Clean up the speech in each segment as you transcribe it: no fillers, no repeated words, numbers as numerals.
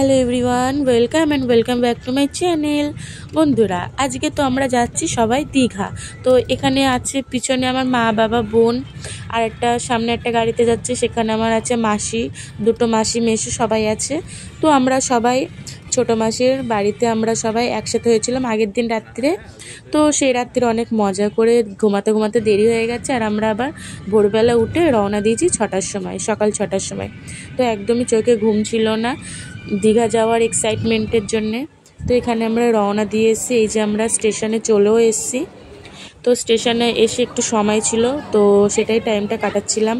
Hello everyone, welcome back to my channel. বন্ধুরা, আজকে তো আমরা যাচ্ছি সবাই দীঘা। তো এখানে আছে পিছনে আমার মা, বাবা, বোন, আর একটা সামনে একটা গাড়িতে যাচ্ছে, সেখানে আমার আছে মাসি, দুটো মাসি, মেসো সবাই আছে। তো আমরা সবাই ছোটো মাসির বাড়িতে আমরা সবাই একসাথে হয়েছিলাম আগের দিন রাত্রে। তো সেই রাত্রে অনেক মজা করে ঘুমাতে দেরি হয়ে গেছে, আর আমরা আবার ভোরবেলা উঠে রওনা দিয়েছি সকাল 6টার সময়। তো একদমই চোখে ঘুম ছিল না দীঘা যাওয়ার এক্সাইটমেন্টের জন্যে। তো এখানে আমরা রওনা দিয়ে এসেছি, এই যে আমরা স্টেশনে চলেও এসেছি। তো স্টেশনে এসে একটু সময় ছিল, তো সেটাই টাইমটা কাটাচ্ছিলাম।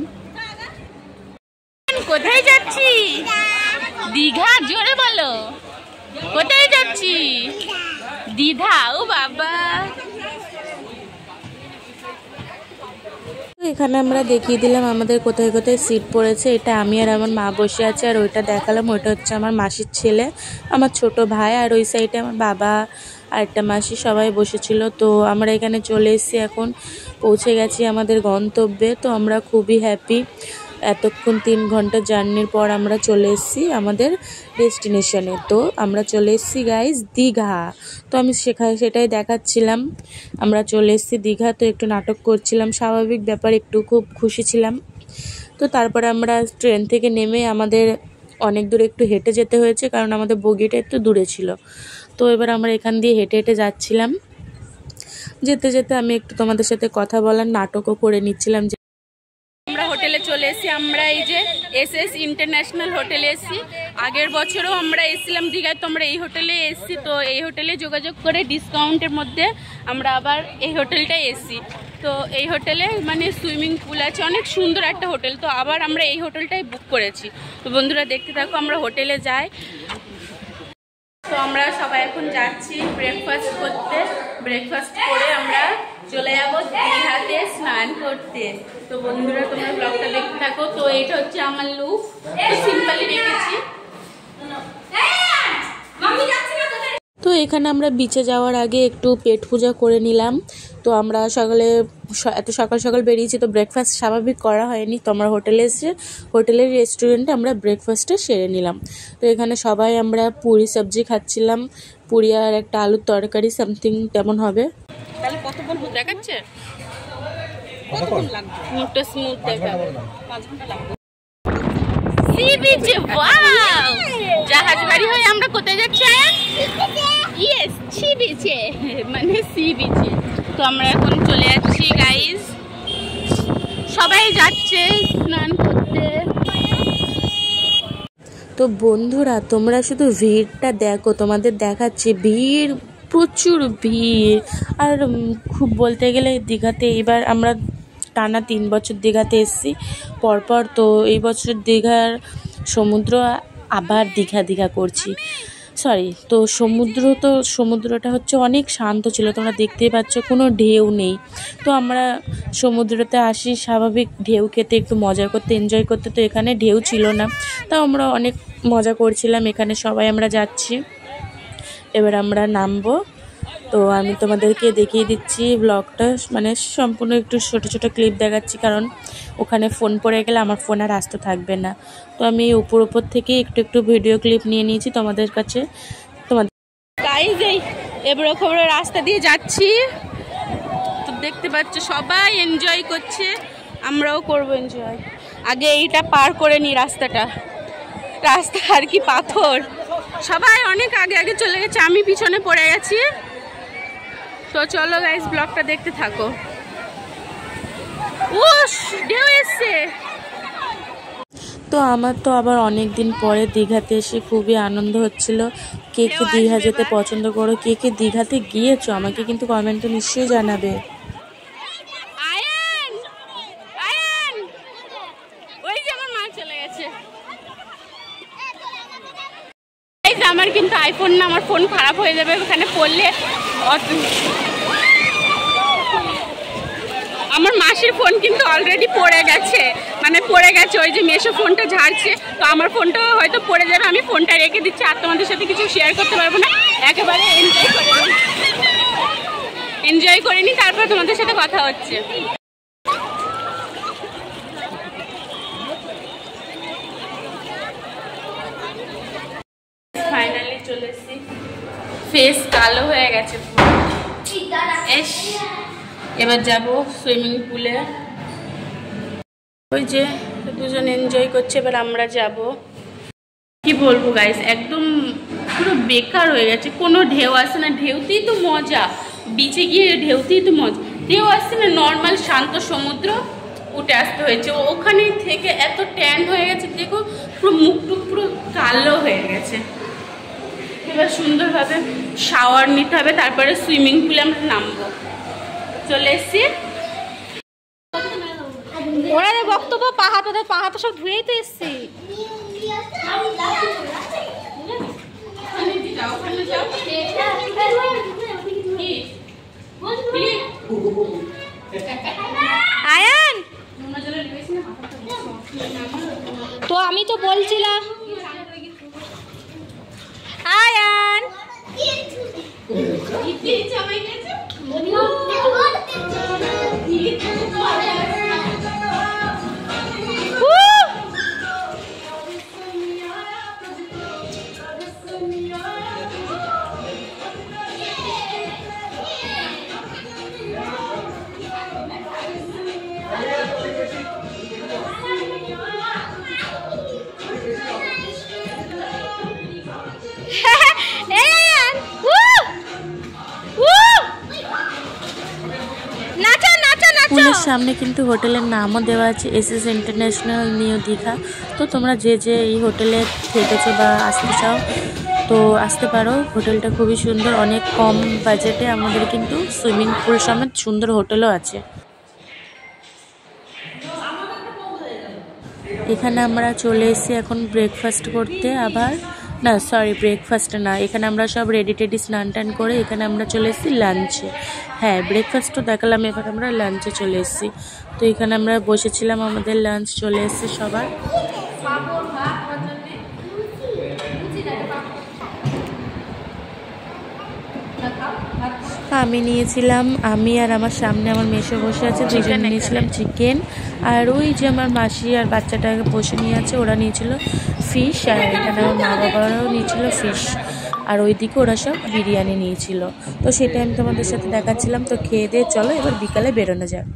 কোথায় যাচ্ছি? দীঘা। জোরে বলো, কোথায় যাচ্ছি? দীঘা। ও বাবা, এখানে আমরা দেখিয়ে দিলাম আমাদের কোথায় কোথায় সিট পড়েছে। এটা আমি আর আমার মা বসে আছে, আর ওইটা দেখালাম, ওইটা হচ্ছে আমার মাসির ছেলে, আমার ছোট ভাই, আর ওই সাইডে আমার বাবা আর একটা মাসি সবাই বসেছিল। তো আমরা এখানে চলে এসেছি, এখন পৌঁছে গেছি আমাদের গন্তব্যে। তো আমরা খুবই হ্যাপি, এতক্ষণ 3 ঘন্টা জার্নির পর আমরা চলে এসেছি আমাদের ডেস্টিনেশনে। তো আমরা চলে এসেছি গাইজ দীঘা। তো আমি সেটাই দেখাচ্ছিলাম, আমরা চলে এসেছি দীঘা। তো একটু নাটক করছিলাম, স্বাভাবিক ব্যাপার, একটু খুব খুশি ছিলাম। তো তারপরে আমরা ট্রেন থেকে নেমে আমাদের অনেক দূর একটু হেঁটে যেতে হয়েছে, কারণ আমাদের বগিটা একটু দূরে ছিল। তো এবার আমরা এখান দিয়ে হেঁটে হেঁটে যাচ্ছিলাম। যেতে যেতে আমি একটু তোমাদের সাথে কথা বলার নাটকও করে নিচ্ছিলাম। আমরা হোটেলে চলে এসেছি। আমরা এই যে এসএস ইন্টারন্যাশনাল হোটেলে এসেছি। আগের বছরও আমরা এসেছিলাম দীঘায়, তো আমরা এই হোটেলে এসেছি। তো এই হোটেলে যোগাযোগ করে ডিসকাউন্টের মধ্যে আমরা আবার এই হোটেলটাই এসেছি। তো এই হোটেলে মানে সুইমিং পুল আছে, অনেক সুন্দর একটা হোটেল। তো আবার আমরা এই হোটেলটাই বুক করেছি। তো বন্ধুরা দেখতে থাকো, আমরা হোটেলে যাই। তো আমরা সবাই এখন যাচ্ছি ব্রেকফাস্ট করতে। ব্রেকফাস্ট করে আমরা চলে যাবো দীঘাতে স্নান করতে। তো বন্ধুরা তোমরা ব্লগটা দেখতে থাকো। তো এইটা হচ্ছে আমার লুক, সিম্পলি রেখেছি। তো এখানে আমরা বিচে যাওয়ার আগে একটু পেট পূজা করে নিলাম। তো আমরা এত সকাল সকাল বেরিয়েছি, তো ব্রেকফাস্ট স্বাভাবিক করা হয়নি। তো আমরা হোটেলে এসে হোটেলের রেস্টুরেন্টে আমরা ব্রেকফাস্টটা সেরে নিলাম। তো এখানে সবাই আমরা পুরি সবজি খাচ্ছিলাম, পুরি আর একটা আলুর তরকারি সামথিং তেমন হবে। তাহলে কতক্ষণ দেখাচ্ছে, কতক্ষণ লাগবে? মুখটা স্মুথ দেখাবে, 5 ঘন্টা লাগবে। সি বিচে, ওয়াও! জাহাজ বাড়ি হয়ে আমরা কোথায় যাচ্ছি? ইয়েস, সি বিচে, মানে সি বিচে। তো আমরা এখন চলে যাচ্ছি গাইস, সবাই যাচ্ছে স্নান করতে। তো বন্ধুরা তোমরা শুধু ভিড়টা দেখো, তোমাদের দেখাচ্ছি ভিড়, প্রচুর ভিড়। আর খুব বলতে গেলে দীঘাতে এইবার আমরা টানা 3 বছর দীঘাতে এসেছি পরপর। তো এই বছর দীঘার সমুদ্র আবার দীঘা করছি, সরি। তো সমুদ্রটা হচ্ছে অনেক শান্ত ছিল, তোমরা দেখতেই পাচ্ছ, কোনো ঢেউ নেই। তো আমরা সমুদ্রতে আসি স্বাভাবিক ঢেউ খেতে, একটু মজা করতে, এনজয় করতে। তো এখানে ঢেউ ছিল না, তাও আমরা অনেক মজা করছিলাম। এখানে সবাই আমরা যাচ্ছি, এবার আমরা নামবো। তো আমি তোমাদেরকে দেখিয়ে দিচ্ছি ব্লগটা, মানে সম্পূর্ণ একটু ছোট ছোট ক্লিপ দেখাচ্ছি, কারণ ওখানে ফোন পড়ে গেলে আমার ফোন আর আসতে থাকবে না। তো আমি উপর থেকে একটু ভিডিও ক্লিপ নিয়ে নিয়েছি তোমাদের কাছে। গাইস এই এবড়ো খবড়ো রাস্তা দিয়ে যাচ্ছি, তো দেখতে পাচ্ছ সবাই এনজয় করছে, আমরাও করবো এনজয়। আগে এইটা পার করে নি রাস্তা আর কি পাথর, সবাই অনেক আগে চলে গেছে, আমি পিছনে পড়ে গেছি। তো চলো গাইস ব্লগটা দেখতে থাকো। উস, ঢেউ এসছে। তো আমার তো আবার অনেক দিন পরে দীঘাতে এসে খুবই আনন্দ হচ্ছিল। কে কে দীঘা যেতে পছন্দ করো, কে কে দীঘাতে গিয়েছো, আমাকে কিন্তু কমেন্টে নিশ্চয়ই জানাবে। ওই যে আমার মা চলে গেছে। আমার কিন্তু আইফোন না, আমার ফোন খারাপ হয়ে যাবে ওখানে পড়লে। আমার মাসির ফোন কিন্তু অলরেডি পড়ে গেছে, ওই যে মেশো ফোনটা ঝাড়ছে। তো আমার ফোনটাও হয়তো পড়ে যাবে, আমি ফোনটা রেখে দিচ্ছি, আর তোমাদের সাথে কিছু শেয়ার করতে পারবো না। একেবারে এনজয় করে নি, তারপর তোমাদের সাথে কথা হচ্ছে। ফেস কালো হয়ে গেছে। এবার যাব সুইমিং পুলে। ওই যে দুজন এনজয় করছে, এবার আমরা যাব। কি বলবো গাইস, একদম পুরো বেকার হয়ে গেছে, কোনো ঢেউ আসে না। ঢেউতেই তো মজা, বিচে গিয়ে ঢেউতেই তো মজা। ঢেউ আসছে না, নর্মাল শান্ত সমুদ্র, উঠে আসতে হয়েছে। ওখানে থেকে এত ট্যান হয়ে গেছে, দেখো পুরো মুখটুক পুরো কালো হয়ে গেছে। এবার সুন্দরভাবে শাওয়ার নিতে হবে, তারপরে সুইমিং পুলে আমরা নামবো। চলে এসছি। ওনাদের বক্তব্য পাহাড় সব ধুয়েই তো এসছি। আয়ান তো আমি তো বলছিলাম আয়ান পুলের সামনে কিন্তু হোটেলের নামও দেওয়া আছে এসএস ইন্টারন্যাশনাল নিউ দীঘা। তো তোমরা যে যে এই হোটেলে থেকেছো বা আসতে চাও তো আসতে পারো। হোটেলটা খুবই সুন্দর, অনেক কম বাজেটে আমাদের কিন্তু সুইমিং পুল সমেত সুন্দর হোটেলও আছে। এখানে আমরা চলে এসেছি এখন ব্রেকফাস্ট করতে। আবার না, সরি, ব্রেকফাস্ট না, এখানে আমরা সব রেডি টেডি স্নান টান করে এখানে আমরা চলে এসেছি লাঞ্চে। হ্যাঁ, ব্রেকফাস্টও দেখালাম, এবার আমরা লাঞ্চে চলে এসেছি। তো এখানে আমরা বসেছিলাম, আমাদের লাঞ্চ চলে এসেছে সবার। আমি নিয়েছিলাম, আমি আর আমার সামনে আমার মেসো বসে আছে, দুজন নিয়েছিলাম চিকেন। আর ওই যে আমার মাসি আর বাচ্চাটাকে বসে নিয়ে আছে, ওরা নিয়েছিল ফিশ। আর এখানে আমার মা বাবারাও নিয়েছিল ফিশ। আর ওইদিকে ওরা সব বিরিয়ানি নিয়েছিল। তো সেটা আমি তোমাদের সাথে দেখাচ্ছিলাম। তো খেয়ে দিয়ে চলো এবার বিকালে বেরোনো যাক।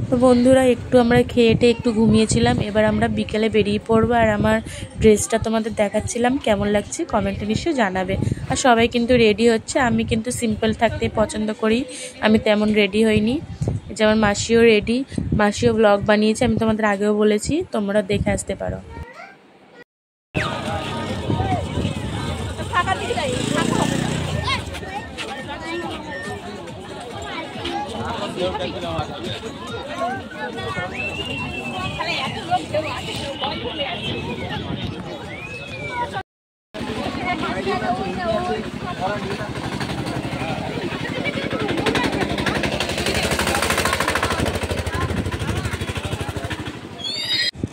তো বন্ধুরা একটু আমরা খেয়েটে একটু ঘুমিয়েছিলাম, এবার আমরা বিকেলে বেরিয়ে পড়বো। আর আমার ড্রেসটা তোমাদের দেখাচ্ছিলাম, কেমন লাগছে কমেন্টে নিশ্চয়ই জানাবে। আর সবাই কিন্তু রেডি হচ্ছে, আমি কিন্তু সিম্পল থাকতে পছন্দ করি, আমি তেমন রেডি হইনি। যেমন মাসিও রেডি, মাসিও ব্লগ বানিয়েছে, আমি তোমাদের আগেও বলেছি, তোমরা দেখে আসতে পারো।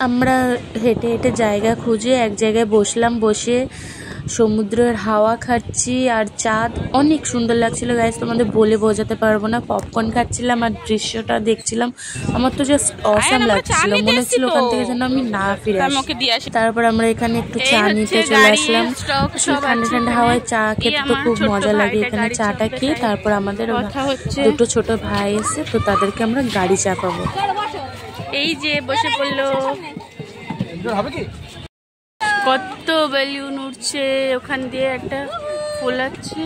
আমরা হেঁটে হেঁটে জায়গা খুঁজে এক জায়গায় বসলাম, বসে সমুদ্রের হাওয়া খাচ্ছি আর চাঁদ অনেক সুন্দর লাগছিল গাইস, তোমাদের বলে বোঝাতে পারবো না। পপকর্ন খাচ্ছিলাম আর দৃশ্যটা দেখছিলাম, আমার তো জাস্ট অসাম লাগছিল, মনে হচ্ছিল ওখান থেকে যেন আমি না ফিরে আসি। তারপর আমরা এখানে একটু চা নিতে চলে আসলাম। ঠান্ডা ঠান্ডা হাওয়ায় চা খেতে তো খুব মজা লাগে। এখানে চাটা খেয়ে তারপর আমাদের দুটো ছোট ভাই এসে, তো তাদেরকে আমরা গাড়ি চাপাবো। এই যে বসে পড়লো, কত বেলুন উঠছে, ওখান দিয়ে একটা ফোলাচ্ছে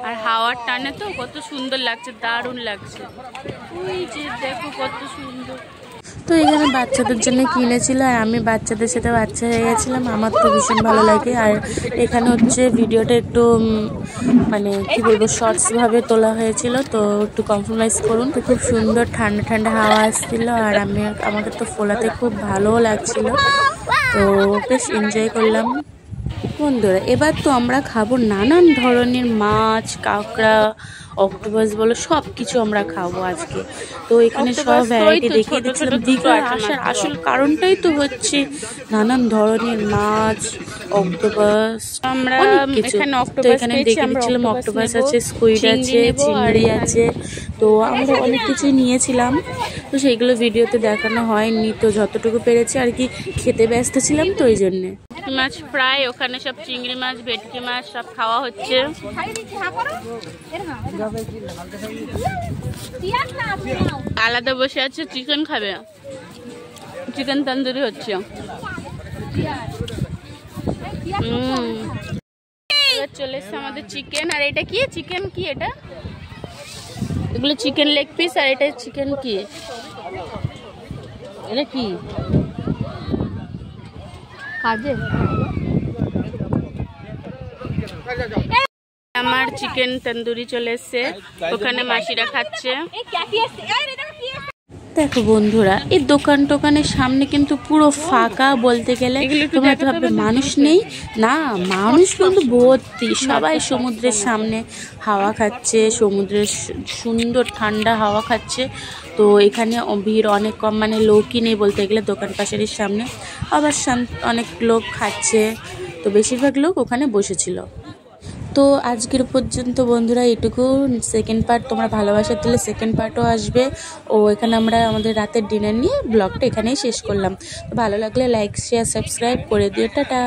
আর হাওয়ার টানে তো কত সুন্দর লাগছে, দারুণ লাগছে। ওই যে দেখো কত সুন্দর। তো এখানে বাচ্চাদের জন্য কিনেছিল আর আমি বাচ্চাদের সাথে বাচ্চা হয়ে গেছিলাম, আমার তো ভীষণ ভালো লাগে। আর এখানে হচ্ছে ভিডিওটা একটু মানে কি বলবো শর্টসভাবে তোলা হয়েছিল, তো একটু কম্প্রোমাইজ করুন। তো খুব সুন্দর ঠান্ডা ঠান্ডা হাওয়া আসছিল আর আমাকে তো ফোলাতে খুব ভালোও লাগছিল, তো বেশ এনজয় করলাম। বন্ধুরা এবার তো আমরা খাবো নানান ধরনের মাছ, কাঁকড়া, অক্টোপাস বলো, সব কিছু আমরা খাবো আজকে। তো এখানে সব ভ্যারাইটি দেখিয়ে দিচ্ছিলাম। দীঘা আসার আসল কারণটাই তো হচ্ছে নানান ধরনের মাছ, অক্টোপাস, আমরা এখানে তো এখানে দেখে দিচ্ছিলাম অক্টোপাস আছে, স্কুইড আছে, চিংড়ি আছে, তো আমরা অনেক কিছু নিয়েছিলাম। তো সেইগুলো ভিডিওতে দেখানো হয়নি, তো যতটুকু পেরেছি আর কি, খেতে ব্যস্ত ছিলাম তো ওই জন্যে। ভেটকি মাছ ফ্রাই, ওখানে সব চিংড়ি মাছ ভেটকি মাছ সব খাওয়া হচ্ছে। আলাদা বসে আছে, চিকেন খাবে, চিকেন তন্দুরি হচ্ছে। এবার চলে এসছে আমাদের চিকেন। আর এটা কি চিকেন? কি এটা? এগুলো চিকেন লেগ পিস। আর এটা চিকেন কি? এটা কি কাজে? আমার চিকেন তন্দুরি চলে এসছে, ওখানে মাসিরা খাচ্ছে। দেখো বন্ধুরা, এই দোকান টোকানের সামনে কিন্তু পুরো ফাঁকা বলতে গেলে। তোমরা ভাববে মানুষ নেই, না মানুষ কিন্তু ভর্তি। সবাই সমুদ্রের সামনে হাওয়া খাচ্ছে, সমুদ্রের সুন্দর ঠান্ডা হাওয়া খাচ্ছে। তো এখানে ভিড় অনেক কম, মানে লোকই নেই বলতে গেলে দোকান পাশের সামনে। আবার অনেক লোক খাচ্ছে, তো বেশিরভাগ লোক ওখানে বসেছিল। তো আজকের পর্যন্ত বন্ধুরা এটুকু। সেকেন্ড পার্ট তোমরা ভালোবাসা দিলে সেকেন্ড পার্টও আসবে। ও এখানে আমরা আমাদের রাতের ডিনার নিয়ে ব্লগটা এখানেই শেষ করলাম। তো ভালো লাগলে লাইক শেয়ার সাবস্ক্রাইব করে দিও। টাটা।